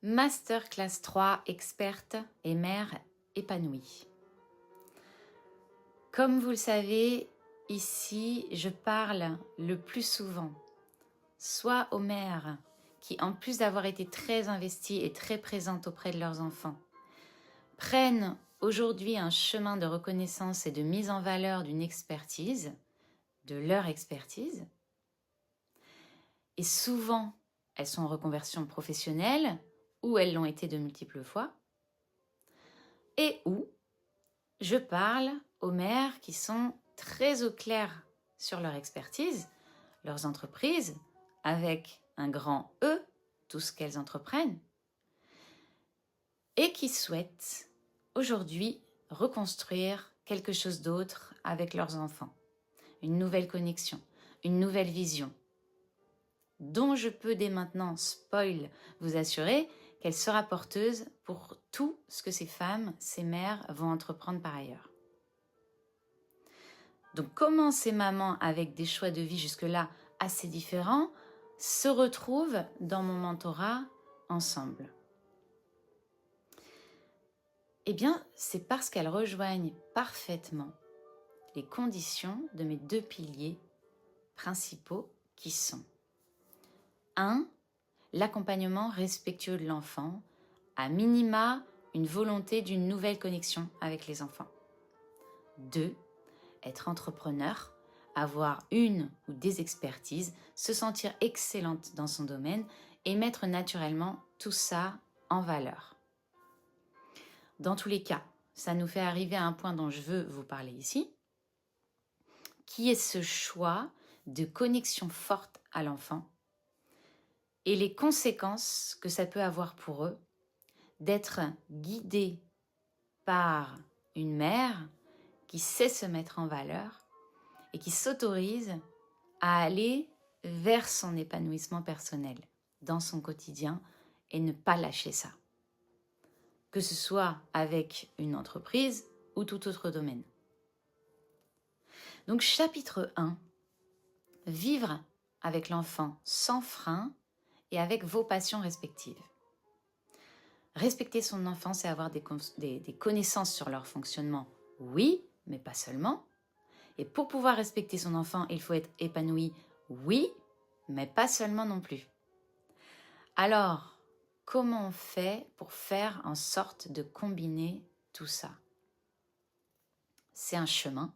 Masterclass 3, experte et mère épanouie. Comme vous le savez, ici, je parle le plus souvent, soit aux mères qui, en plus d'avoir été très investies et très présentes auprès de leurs enfants, prennent aujourd'hui un chemin de reconnaissance et de mise en valeur d'une expertise, de leur expertise. Et souvent, elles sont en reconversion professionnelle ou elles l'ont été de multiples fois. Et où je parle aux mères qui sont très au clair sur leur expertise, leurs entreprises, avec un grand E, tout ce qu'elles entreprennent, et qui souhaitent aujourd'hui reconstruire quelque chose d'autre avec leurs enfants. Une nouvelle connexion, une nouvelle vision, dont je peux dès maintenant, spoil, vous assurer qu'elle sera porteuse pour tout ce que ces femmes, ces mères vont entreprendre par ailleurs. Donc comment ces mamans avec des choix de vie jusque-là assez différents se retrouvent dans mon mentorat ensemble? Eh bien, c'est parce qu'elles rejoignent parfaitement les conditions de mes deux piliers principaux qui sont 1. L'accompagnement respectueux de l'enfant, à minima une volonté d'une nouvelle connexion avec les enfants. 2. Être entrepreneur, avoir une ou des expertises, se sentir excellente dans son domaine et mettre naturellement tout ça en valeur. Dans tous les cas, ça nous fait arriver à un point dont je veux vous parler ici, qui est ce choix de connexion forte à l'enfant et les conséquences que ça peut avoir pour eux d'être guidés par une mère qui sait se mettre en valeur et qui s'autorise à aller vers son épanouissement personnel dans son quotidien et ne pas lâcher ça. Que ce soit avec une entreprise ou tout autre domaine. Donc chapitre 1, vivre avec l'enfant sans frein et avec vos passions respectives. Respecter son enfant, c'est avoir des connaissances sur leur fonctionnement, oui, mais pas seulement. Et pour pouvoir respecter son enfant, il faut être épanoui, oui, mais pas seulement non plus. Alors, comment on fait pour faire en sorte de combiner tout ça? C'est un chemin.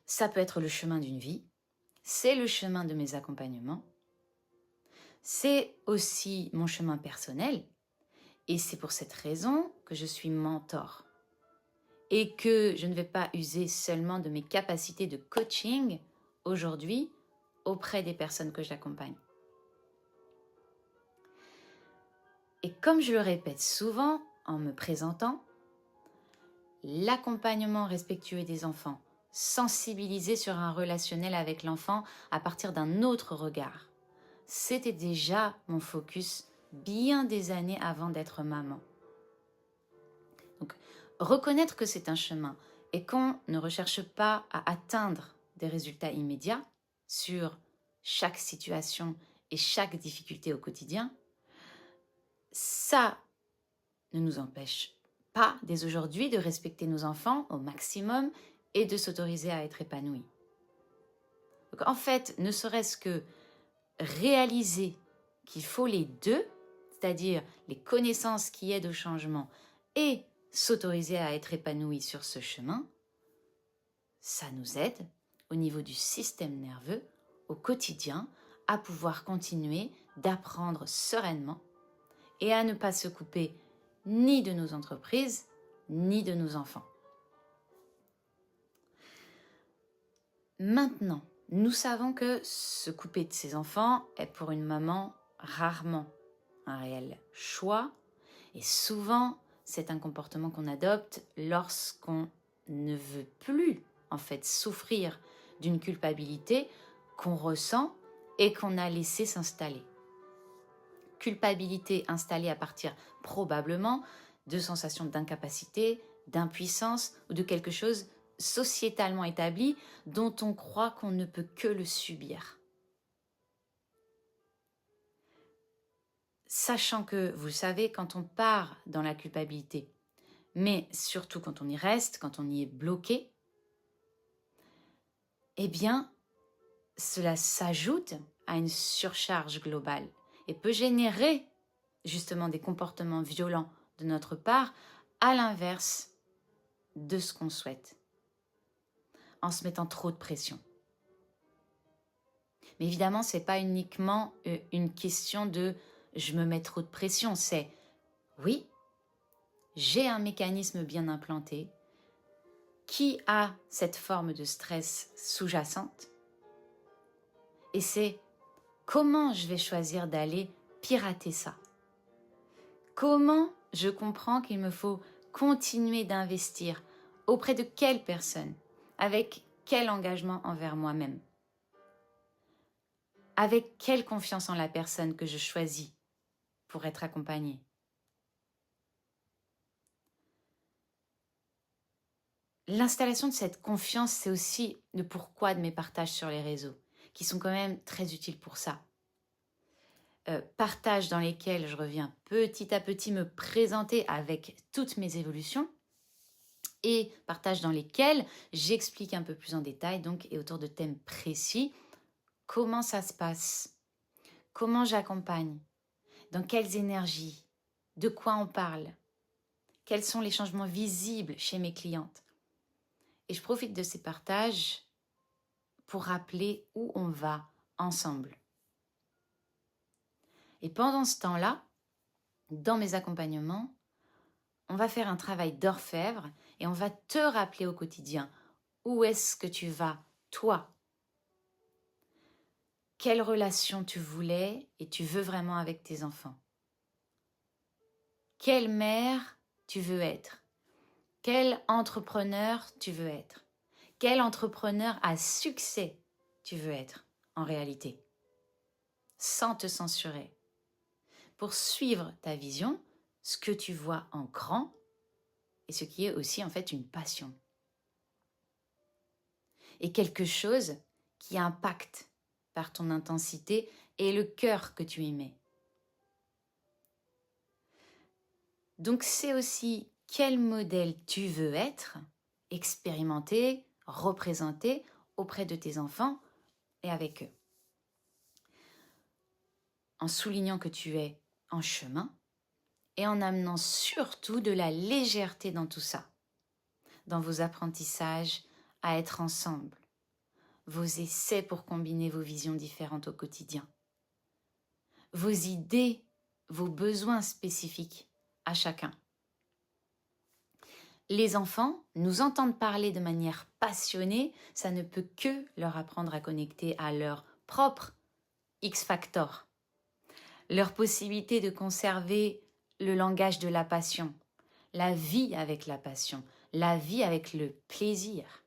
Ça peut être le chemin d'une vie. C'est le chemin de mes accompagnements. C'est aussi mon chemin personnel. Et c'est pour cette raison que je suis mentor. Et que je ne vais pas user seulement de mes capacités de coaching aujourd'hui auprès des personnes que j'accompagne. Et comme je le répète souvent en me présentant, l'accompagnement respectueux des enfants, sensibiliser sur un relationnel avec l'enfant à partir d'un autre regard, c'était déjà mon focus bien des années avant d'être maman. Donc, reconnaître que c'est un chemin et qu'on ne recherche pas à atteindre des résultats immédiats sur chaque situation et chaque difficulté au quotidien, ça ne nous empêche pas dès aujourd'hui de respecter nos enfants au maximum et de s'autoriser à être épanouis. Donc, en fait, ne serait-ce que réaliser qu'il faut les deux, c'est-à-dire les connaissances qui aident au changement et s'autoriser à être épanoui sur ce chemin, ça nous aide au niveau du système nerveux, au quotidien, à pouvoir continuer d'apprendre sereinement et à ne pas se couper ni de nos entreprises, ni de nos enfants. Maintenant, nous savons que se couper de ses enfants est pour une maman rarement un réel choix et souvent c'est un comportement qu'on adopte lorsqu'on ne veut plus en fait souffrir d'une culpabilité qu'on ressent et qu'on a laissé s'installer. Culpabilité installée à partir probablement de sensations d'incapacité, d'impuissance ou de quelque chose sociétalement établi dont on croit qu'on ne peut que le subir. sachant que, vous le savez, quand on part dans la culpabilité, mais surtout quand on y reste, quand on y est bloqué, eh bien, cela s'ajoute à une surcharge globale et peut générer justement des comportements violents de notre part, à l'inverse de ce qu'on souhaite, en se mettant trop de pression. Mais évidemment, ce n'est pas uniquement une question de « je me mets trop de pression », c'est « oui, j'ai un mécanisme bien implanté qui a cette forme de stress sous-jacente et c'est comment je vais choisir d'aller pirater ça. Comment je comprends qu'il me faut continuer d'investir auprès de quelle personne, avec quel engagement envers moi-même, avec quelle confiance en la personne que je choisis pour être accompagnée. L'installation de cette confiance, c'est aussi le pourquoi de mes partages sur les réseaux, qui sont quand même très utiles pour ça. Partages dans lesquels je reviens petit à petit me présenter avec toutes mes évolutions et partages dans lesquels j'explique un peu plus en détail donc, et autour de thèmes précis comment ça se passe, comment j'accompagne, dans quelles énergies, de quoi on parle, quels sont les changements visibles chez mes clientes. Et je profite de ces partages pour rappeler où on va ensemble. Et pendant ce temps-là, dans mes accompagnements, on va faire un travail d'orfèvre et on va te rappeler au quotidien où est-ce que tu vas, toi. Quelle relation tu voulais et tu veux vraiment avec tes enfants. Quelle mère tu veux être. Quel entrepreneur tu veux être. Quel entrepreneur à succès tu veux être en réalité. Sans te censurer. Pour suivre ta vision, ce que tu vois en grand et ce qui est aussi en fait une passion. Et quelque chose qui impacte par ton intensité et le cœur que tu y mets. Donc c'est aussi quel modèle tu veux être, expérimenter, représenter auprès de tes enfants et avec eux. En soulignant que tu es en chemin et en amenant surtout de la légèreté dans tout ça, dans vos apprentissages à être ensemble, vos essais pour combiner vos visions différentes au quotidien, vos idées, vos besoins spécifiques à chacun. Les enfants nous entendent parler de manière passionnée, ça ne peut que leur apprendre à connecter à leur propre X-Factor, leur possibilité de conserver le langage de la passion, la vie avec la passion, la vie avec le plaisir.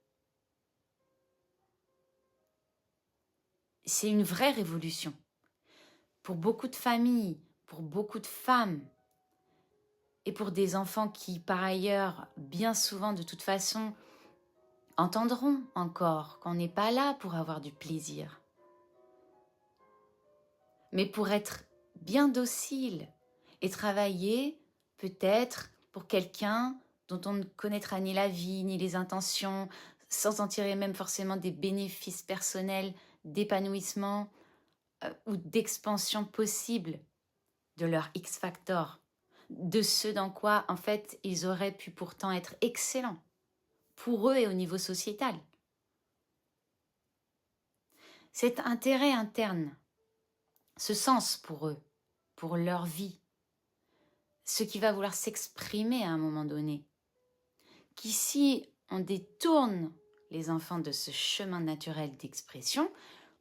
C'est une vraie révolution. Pour beaucoup de familles, pour beaucoup de femmes, et pour des enfants qui, par ailleurs, bien souvent, de toute façon, entendront encore qu'on n'est pas là pour avoir du plaisir. Mais pour être bien docile et travailler, peut-être, pour quelqu'un dont on ne connaîtra ni la vie, ni les intentions, sans en tirer même forcément des bénéfices personnels, d'épanouissement ou d'expansion possible de leur X-Factor, de ce dans quoi, en fait, ils auraient pu pourtant être excellents, pour eux et au niveau sociétal. Cet intérêt interne, ce sens pour eux, pour leur vie, ce qui va vouloir s'exprimer à un moment donné, qui si on détourne les enfants de ce chemin naturel d'expression,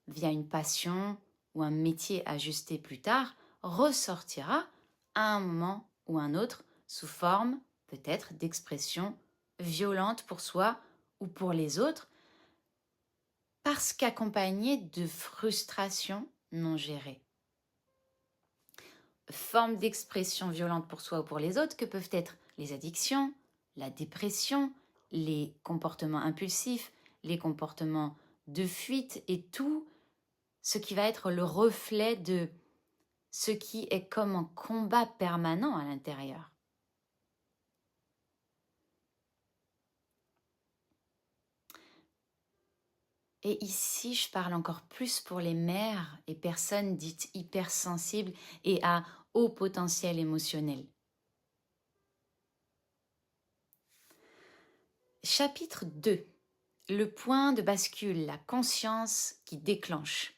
via une passion ou un métier ajusté plus tard, ressortira à un moment ou un autre sous forme peut-être d'expression violente pour soi ou pour les autres, parce qu'accompagnée de frustration non gérée. Formes d'expression violente pour soi ou pour les autres que peuvent être les addictions, la dépression, les comportements impulsifs, les comportements de fuite et tout ce qui va être le reflet de ce qui est comme un combat permanent à l'intérieur. Et ici, je parle encore plus pour les mères et personnes dites hypersensibles et à haut potentiel émotionnel. Chapitre 2. Le point de bascule, la conscience qui déclenche.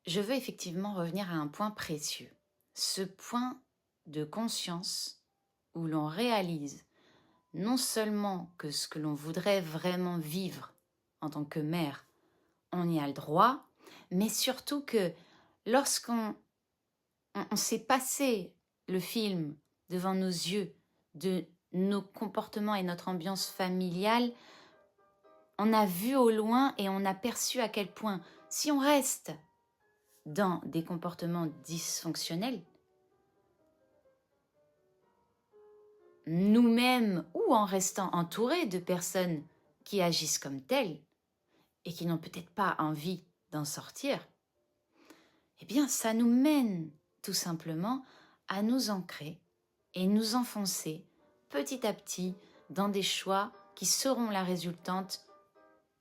Je veux effectivement revenir à un point précieux. Ce point de conscience où l'on réalise non seulement que ce que l'on voudrait vraiment vivre en tant que mère, on y a le droit, mais surtout que lorsqu'on s'est passé le film devant nos yeux de nos comportements et notre ambiance familiale, on a vu au loin et on a perçu à quel point, si on reste dans des comportements dysfonctionnels, nous-mêmes ou en restant entourés de personnes qui agissent comme telles et qui n'ont peut-être pas envie d'en sortir, eh bien ça nous mène tout simplement à nous ancrer et nous enfoncer petit à petit dans des choix qui seront la résultante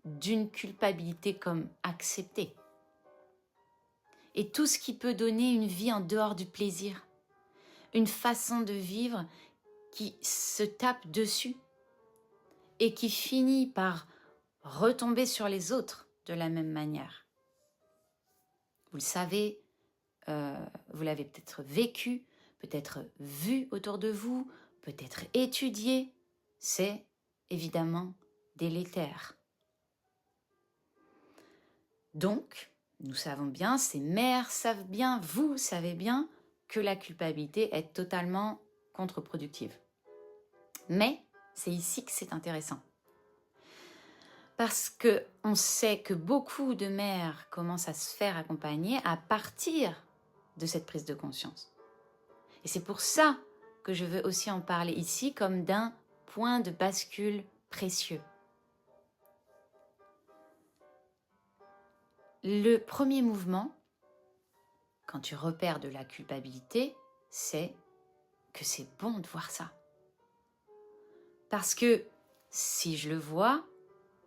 d'une culpabilité comme acceptée. Et tout ce qui peut donner une vie en dehors du plaisir, une façon de vivre qui se tape dessus et qui finit par retomber sur les autres de la même manière. Vous le savez, vous l'avez peut-être vécu, peut-être vu autour de vous, peut-être étudié, c'est évidemment délétère. Donc, nous savons bien, ces mères savent bien, vous savez bien que la culpabilité est totalement contre-productive. Mais c'est ici que c'est intéressant. Parce qu'on sait que beaucoup de mères commencent à se faire accompagner à partir de cette prise de conscience. Et c'est pour ça que je veux aussi en parler ici comme d'un point de bascule précieux. Le premier mouvement, quand tu repères de la culpabilité, c'est que c'est bon de voir ça. Parce que si je le vois,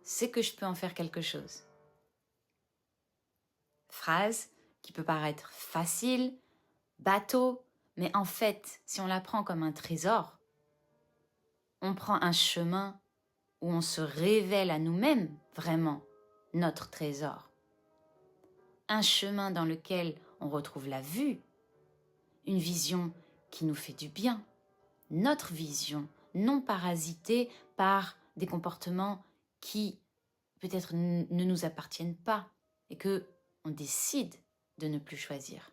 c'est que je peux en faire quelque chose. Phrase qui peut paraître facile, bateau, mais en fait, si on la prend comme un trésor, on prend un chemin où on se révèle à nous-mêmes vraiment notre trésor. Un chemin dans lequel on retrouve la vue, une vision qui nous fait du bien, notre vision, non parasitée par des comportements qui peut-être ne nous appartiennent pas et que on décide de ne plus choisir.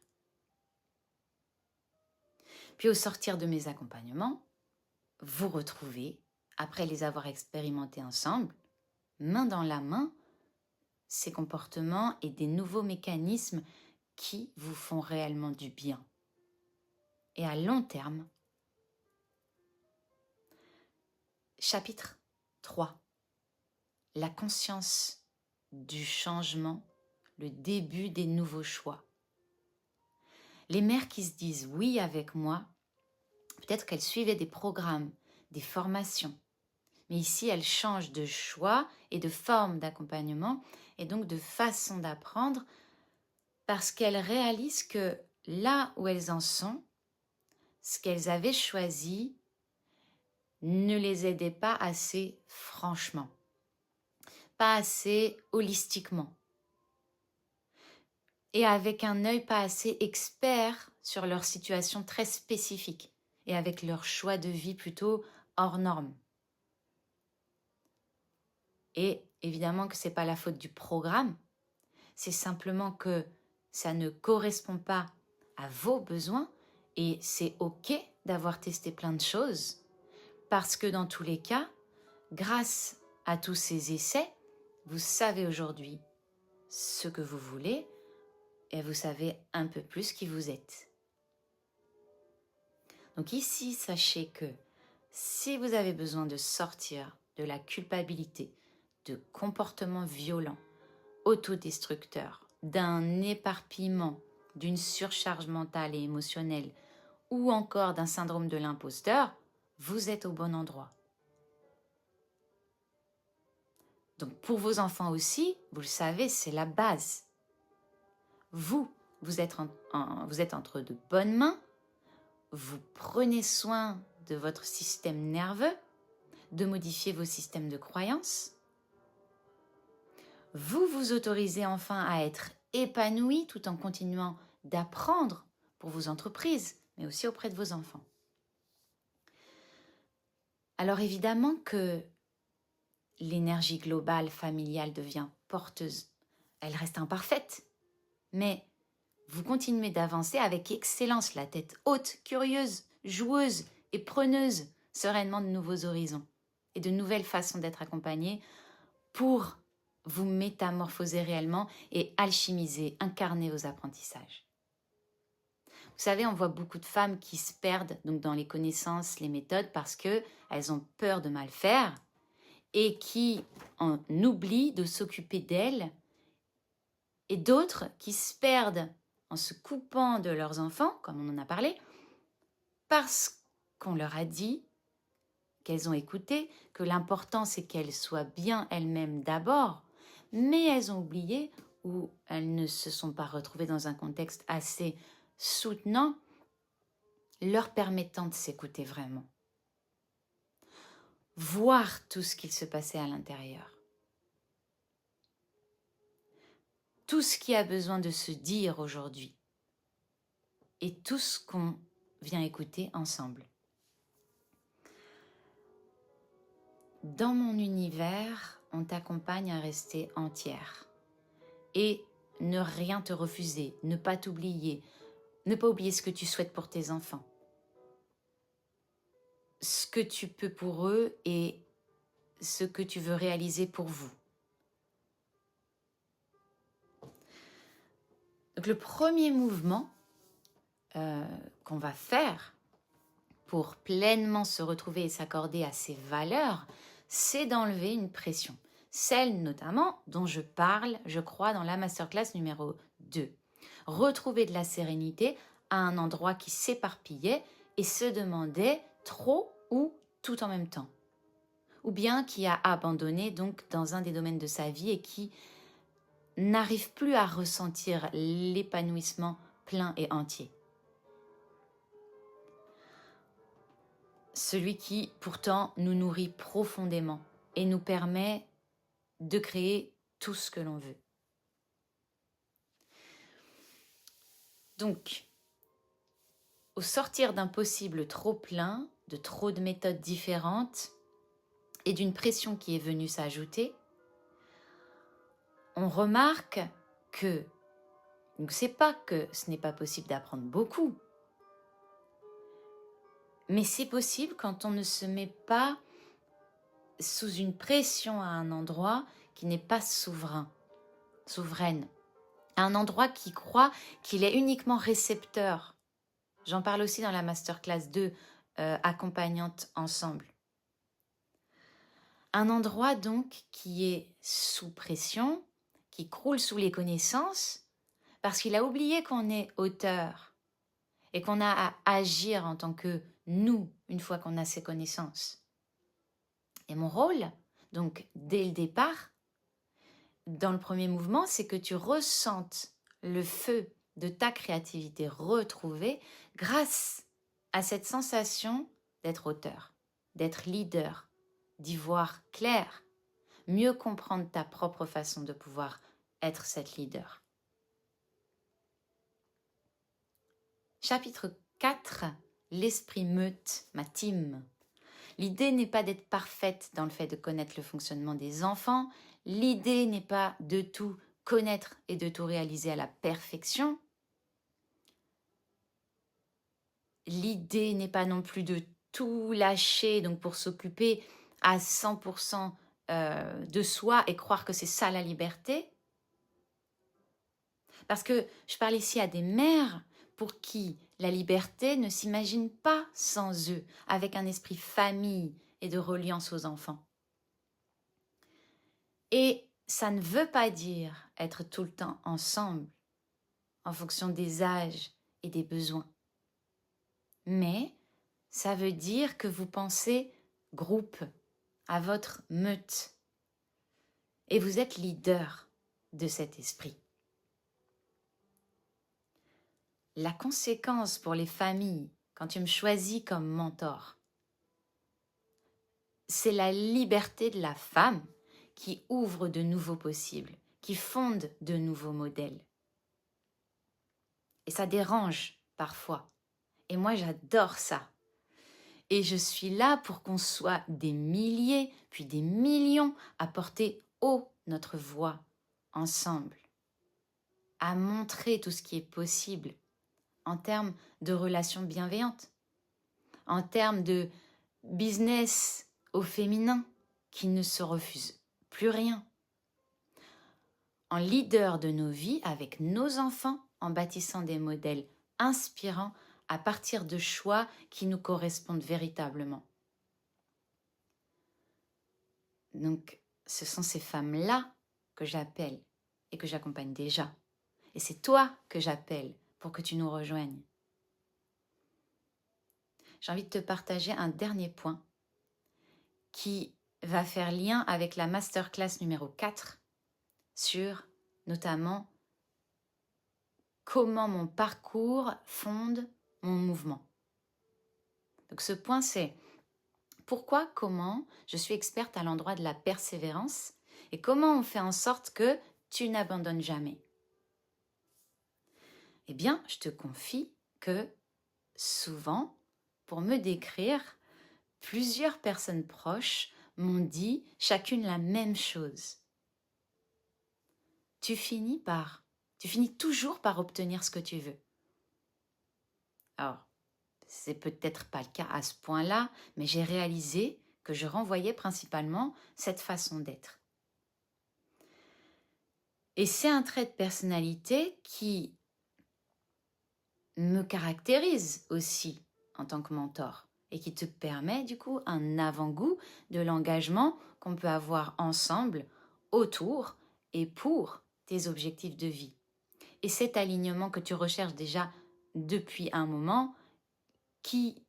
Puis au sortir de mes accompagnements, vous retrouvez, après les avoir expérimentés ensemble, main dans la main, ces comportements et des nouveaux mécanismes qui vous font réellement du bien. Et à long terme, chapitre 3, la conscience du changement, le début des nouveaux choix. Les mères qui se disent oui avec moi, peut-être qu'elles suivaient des programmes, des formations, mais ici elles changent de choix et de forme d'accompagnement et donc de façon d'apprendre parce qu'elles réalisent que là où elles en sont, ce qu'elles avaient choisi ne les aidait pas assez franchement, pas assez holistiquement et avec un œil pas assez expert sur leur situation très spécifique et avec leur choix de vie plutôt hors norme. Et évidemment que ce n'est pas la faute du programme, c'est simplement que ça ne correspond pas à vos besoins et c'est OK d'avoir testé plein de choses parce que dans tous les cas, grâce à tous ces essais, vous savez aujourd'hui ce que vous voulez et vous savez un peu plus qui vous êtes. Donc ici, sachez que si vous avez besoin de sortir de la culpabilité, de comportements violents, autodestructeurs, d'un éparpillement d'une surcharge mentale et émotionnelle ou encore d'un syndrome de l'imposteur, vous êtes au bon endroit. Donc pour vos enfants aussi, vous le savez, c'est la base. Vous êtes entre de bonnes mains, vous prenez soin de votre système nerveux, de modifier vos systèmes de croyances. Vous vous autorisez enfin à être épanoui tout en continuant d'apprendre pour vos entreprises, mais aussi auprès de vos enfants. Alors évidemment que l'énergie globale familiale devient porteuse. Elle reste imparfaite, mais vous continuez d'avancer avec excellence, la tête haute, curieuse, joueuse et preneuse sereinement de nouveaux horizons et de nouvelles façons d'être accompagnée pour vous métamorphoser réellement et alchimiser, incarner vos apprentissages. Vous savez, on voit beaucoup de femmes qui se perdent donc dans les connaissances, les méthodes parce qu'elles ont peur de mal faire et qui en oublient de s'occuper d'elles, et d'autres qui se perdent en se coupant de leurs enfants, comme on en a parlé, parce qu'on leur a dit, qu'elles ont écouté, que l'important c'est qu'elles soient bien elles-mêmes d'abord, mais elles ont oublié ou elles ne se sont pas retrouvées dans un contexte assez soutenant, leur permettant de s'écouter vraiment. Voir tout ce qu'il se passait à l'intérieur. Tout ce qui a besoin de se dire aujourd'hui. Et tout ce qu'on vient écouter ensemble. Dans mon univers, on t'accompagne à rester entière. Et ne rien te refuser, ne pas t'oublier, ne pas oublier ce que tu souhaites pour tes enfants. Ce que tu peux pour eux et ce que tu veux réaliser pour vous. Donc le premier mouvement qu'on va faire pour pleinement se retrouver et s'accorder à ses valeurs, c'est d'enlever une pression. Celle notamment dont je parle, je crois, dans la masterclass numéro 2. Retrouver de la sérénité à un endroit qui s'éparpillait et se demandait trop ou tout en même temps. Ou bien qui a abandonné donc dans un des domaines de sa vie et qui n'arrive plus à ressentir l'épanouissement plein et entier. Celui qui, pourtant, nous nourrit profondément et nous permet de créer tout ce que l'on veut. Donc, au sortir d'un possible trop plein, de trop de méthodes différentes et d'une pression qui est venue s'ajouter, on remarque que, donc c'est pas que ce n'est pas possible d'apprendre beaucoup, mais c'est possible quand on ne se met pas sous une pression à un endroit qui n'est pas souveraine, à un endroit qui croit qu'il est uniquement récepteur. J'en parle aussi dans la masterclass 2, accompagnante ensemble. Un endroit donc qui est sous pression, qui croule sous les connaissances, parce qu'il a oublié qu'on est auteur et qu'on a à agir en tant que nous, une fois qu'on a ces connaissances. Et mon rôle, donc dès le départ, dans le premier mouvement, c'est que tu ressentes le feu de ta créativité retrouvée grâce à cette sensation d'être auteur, d'être leader, d'y voir clair, mieux comprendre ta propre façon de pouvoir être cette leader. Chapitre 4, l'esprit meute, ma team. L'idée n'est pas d'être parfaite dans le fait de connaître le fonctionnement des enfants. L'idée n'est pas de tout connaître et de tout réaliser à la perfection. L'idée n'est pas non plus de tout lâcher donc pour s'occuper à 100% de soi et croire que c'est ça la liberté. Parce que je parle ici à des mères pour qui la liberté ne s'imagine pas sans eux, avec un esprit famille et de reliance aux enfants. Et ça ne veut pas dire être tout le temps ensemble, en fonction des âges et des besoins. Mais ça veut dire que vous pensez groupe, à votre meute. Et vous êtes leader de cet esprit. La conséquence pour les familles, quand tu me choisis comme mentor, c'est la liberté de la femme qui ouvre de nouveaux possibles, qui fonde de nouveaux modèles. Et ça dérange parfois. Et moi, j'adore ça. Et je suis là pour qu'on soit des milliers, puis des millions à porter haut notre voix ensemble, à montrer tout ce qui est possible en termes de relations bienveillantes, en termes de business au féminin qui ne se refuse plus rien, en leader de nos vies avec nos enfants, en bâtissant des modèles inspirants à partir de choix qui nous correspondent véritablement. Donc, ce sont ces femmes-là que j'appelle et que j'accompagne déjà. Et c'est toi que j'appelle pour que tu nous rejoignes. J'ai envie de te partager un dernier point qui va faire lien avec la masterclass numéro 4 sur notamment comment mon parcours fonde mon mouvement. Donc ce point, c'est pourquoi, comment je suis experte à l'endroit de la persévérance et comment on fait en sorte que tu n'abandonnes jamais. Eh bien, je te confie que souvent, pour me décrire, plusieurs personnes proches m'ont dit chacune la même chose. Tu finis toujours par obtenir ce que tu veux. Alors, c'est peut-être pas le cas à ce point-là, mais j'ai réalisé que je renvoyais principalement cette façon d'être. Et c'est un trait de personnalité qui me caractérise aussi en tant que mentor et qui te permet du coup un avant-goût de l'engagement qu'on peut avoir ensemble autour et pour tes objectifs de vie. Et cet alignement que tu recherches déjà depuis un moment qui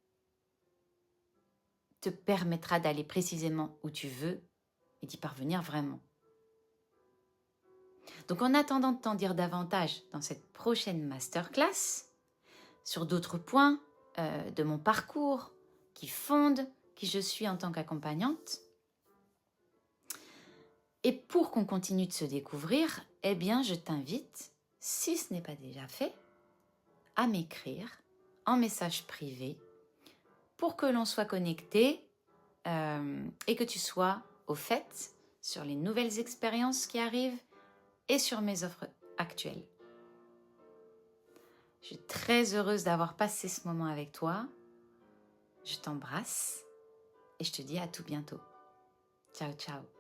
te permettra d'aller précisément où tu veux et d'y parvenir vraiment. Donc en attendant de t'en dire davantage dans cette prochaine masterclass, sur d'autres points de mon parcours qui fondent qui je suis en tant qu'accompagnante, et pour qu'on continue de se découvrir, eh bien je t'invite, si ce n'est pas déjà fait, à m'écrire en message privé pour que l'on soit connecté et que tu sois au fait sur les nouvelles expériences qui arrivent et sur mes offres actuelles. Je suis très heureuse d'avoir passé ce moment avec toi. Je t'embrasse et je te dis à tout bientôt. Ciao, ciao.